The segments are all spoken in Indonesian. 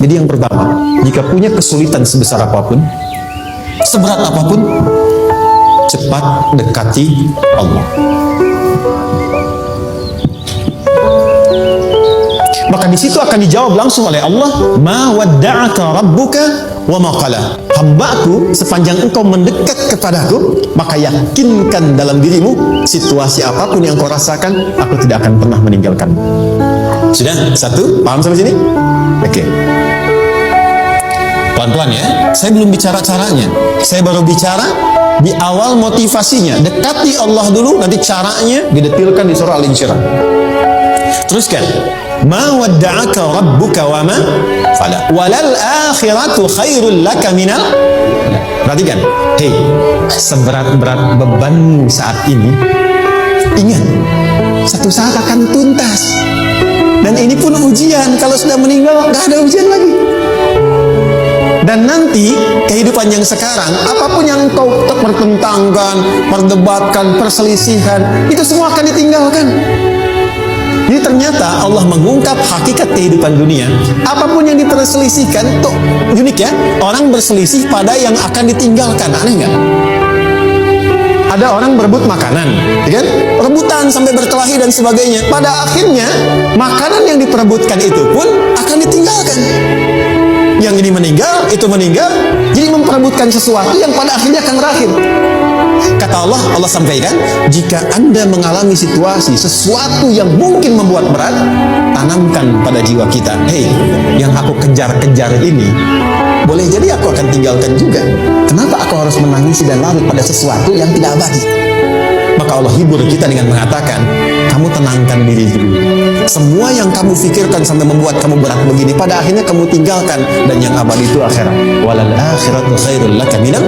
Jadi yang pertama, jika punya kesulitan sebesar apapun, seberat apapun, cepat dekati Allah. Maka di situ akan dijawab langsung oleh Allah, ma wadda'aka rabbuka wa ma qala. Hambaku, sepanjang engkau mendekat kepadaku, maka yakinkan dalam dirimu, situasi apapun yang kau rasakan, aku tidak akan pernah meninggalkanmu. Sudah? Satu? Paham sampai sini? Oke. Pelan-pelan ya. Saya belum bicara caranya. Saya baru bicara di awal motivasinya. Dekati Allah dulu, nanti caranya didetilkan di surah Al-Insyirah. Teruskan. Ma wadda'aka rabbuka wa ma qala. Walal akhiratu khairul laka minal. Perhatikan. Hei, seberat-berat bebanmu saat ini, ingat, satu saat akan tuntas. Dan ini pun ujian. Kalau sudah meninggal, gak ada ujian lagi. Dan nanti kehidupan yang sekarang, apapun yang kau pertentangkan, perdebatkan, perselisihan, itu semua akan ditinggalkan. Jadi ternyata Allah mengungkap hakikat kehidupan dunia. Apapun yang diperselisihkan, tuh unik ya. Orang berselisih pada yang akan ditinggalkan. Aneh nggak? Ada orang berebut makanan, ya kan? Rebutan sampai berkelahi dan sebagainya. Pada akhirnya, makanan yang diperebutkan itu pun akan ditinggalkan. Yang ini meninggal, itu meninggal, jadi memperebutkan sesuatu yang pada akhirnya akan berakhir. Kata Allah sampaikan, jika Anda mengalami situasi, sesuatu yang mungkin membuat berat, tanamkan pada jiwa kita, hei, yang aku kejar-kejar ini, boleh jadi aku akan tinggalkan juga. Kenapa aku harus menangisi dan larut pada sesuatu yang tidak abadi? Maka Allah hibur kita dengan mengatakan, kamu tenangkan diri dulu. Semua yang kamu pikirkan sampai membuat kamu berat begini, pada akhirnya kamu tinggalkan. Dan yang abadi itu akhirat. Walal akhiratu khairul laka minal.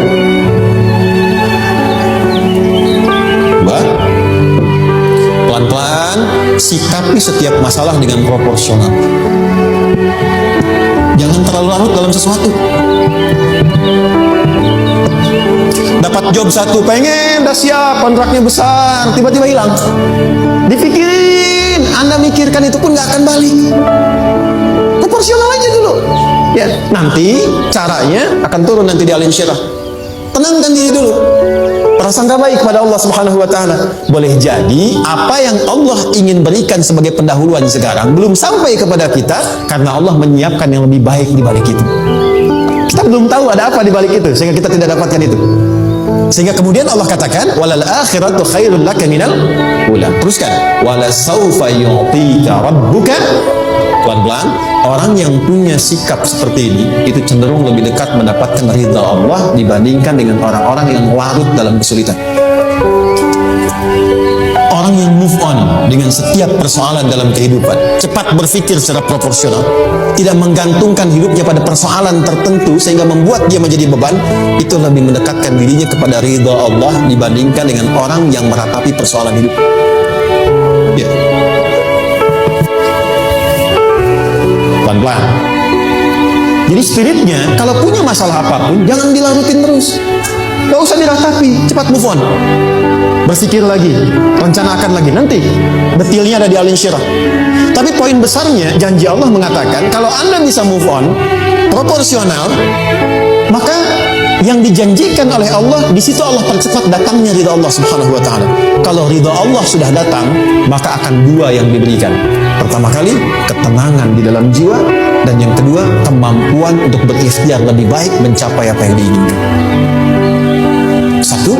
Pelan-pelan sikapi setiap masalah dengan proporsional. Jangan terlalu larut dalam sesuatu. Dapat job satu, pengen, dah siap, kontraknya besar, tiba-tiba hilang. Dipikirin, Anda mikirkan itu pun gak akan balik. Proporsional aja dulu. Ya, nanti caranya akan turun nanti di Al-Insyirah. Tenangkan diri dulu. Prasangka baik kepada Allah Subhanahu wa taala. Boleh jadi apa yang Allah ingin berikan sebagai pendahuluan sekarang belum sampai kepada kita karena Allah menyiapkan yang lebih baik di balik itu. Kita belum tahu ada apa di balik itu sehingga kita tidak dapatkan itu. Sehingga kemudian Allah katakan walal akhiratu khairul laka minal ula. Teruskan. Wala saufa yu'tika rabbuka. Pelan-pelan, orang yang punya sikap seperti ini itu cenderung lebih dekat mendapatkan ridha Allah dibandingkan dengan orang-orang yang larut dalam kesulitan. Orang yang move on dengan setiap persoalan dalam kehidupan, cepat berpikir secara proporsional, tidak menggantungkan hidupnya pada persoalan tertentu sehingga membuat dia menjadi beban, itu lebih mendekatkan dirinya kepada ridha Allah dibandingkan dengan orang yang meratapi persoalan hidup. Ya. Pelan-pelan. Jadi spiritnya, kalau punya masalah apapun, jangan dilarutin terus. Gak usah diratapi, cepat move on. Berpikir lagi, rencanakan lagi. Nanti detailnya ada di Al-Insyirah. Tapi poin besarnya, janji Allah mengatakan, kalau Anda bisa move on, proporsional, maka yang dijanjikan oleh Allah, di situ Allah percepat datangnya ridha Allah Subhanahu wa taala. Kalau ridha Allah sudah datang, maka akan dua yang diberikan. Pertama kali, ketenangan di dalam jiwa, dan yang kedua, kemampuan untuk berikhtiar lebih baik mencapai apa yang diinginkan. Satu,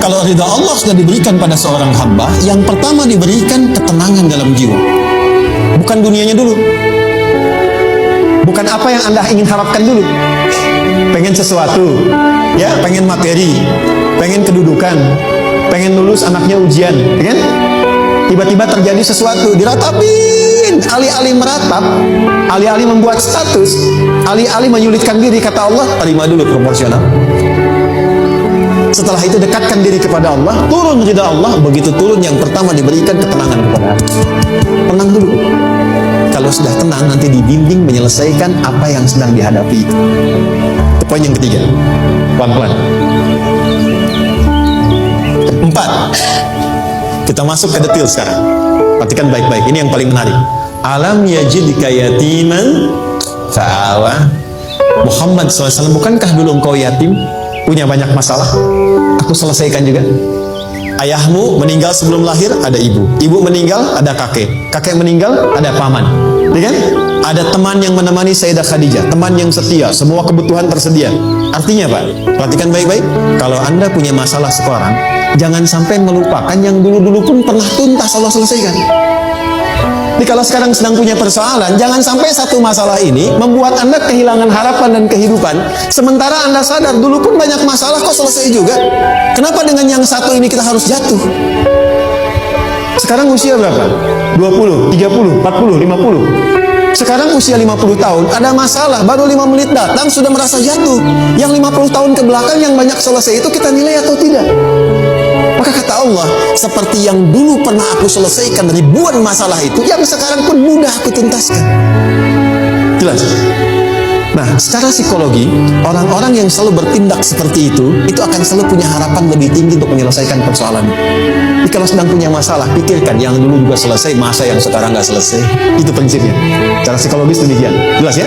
kalau ridha Allah sudah diberikan pada seorang hamba, yang pertama diberikan ketenangan dalam jiwa. Bukan dunianya dulu. Bukan apa yang Anda ingin harapkan dulu. Pengen sesuatu, ya, pengen materi, pengen kedudukan, pengen lulus anaknya ujian, ya kan? Tiba-tiba terjadi sesuatu, diratapin, alih-alih meratap, alih-alih membuat status, alih-alih menyulitkan diri, kata Allah, terima dulu proporsional. Setelah itu dekatkan diri kepada Allah, turun ridha Allah. Begitu turun, yang pertama diberikan ketenangan kepada Anda. Tenang dulu. Kalau sudah tenang, nanti dibimbing menyelesaikan apa yang sedang dihadapi. Itu poin yang ketiga. Pelan-pelan. 4. Kita masuk ke detail sekarang. Perhatikan baik-baik. Ini yang paling menarik. Alam yajidka yatiman fa'awa. Muhammad SAW, bukankah dulu engkau yatim, punya banyak masalah? Aku selesaikan juga. Ayahmu meninggal sebelum lahir, ada ibu. Ibu meninggal, ada kakek. Kakek meninggal, ada paman. Ya kan? Ada teman yang menemani Sayyidah Khadijah, teman yang setia, semua kebutuhan tersedia. Artinya Pak, perhatikan baik-baik. Kalau Anda punya masalah sekarang, jangan sampai melupakan yang dulu-dulu pun pernah tuntas Allah selesaikan. Jadi kalau sekarang sedang punya persoalan, jangan sampai satu masalah ini membuat Anda kehilangan harapan dan kehidupan. Sementara Anda sadar, dulu pun banyak masalah kok selesai juga. Kenapa dengan yang satu ini kita harus jatuh? Sekarang usia berapa? 20, 30, 40, 50. Sekarang usia 50 tahun, ada masalah, baru 5 menit datang, sudah merasa jatuh. Yang 50 tahun ke belakang yang banyak selesai itu kita nilai atau tidak? Maka kata Allah, seperti yang dulu pernah aku selesaikan ribuan masalah itu, yang sekarang pun mudah aku tuntaskan. Jelas? Nah, secara psikologi, orang-orang yang selalu bertindak seperti itu akan selalu punya harapan lebih tinggi untuk menyelesaikan persoalan. Jadi kalau sedang punya masalah, pikirkan yang dulu juga selesai, masa yang sekarang nggak selesai. Itu prinsipnya. Secara psikologis demikian. Jelas ya?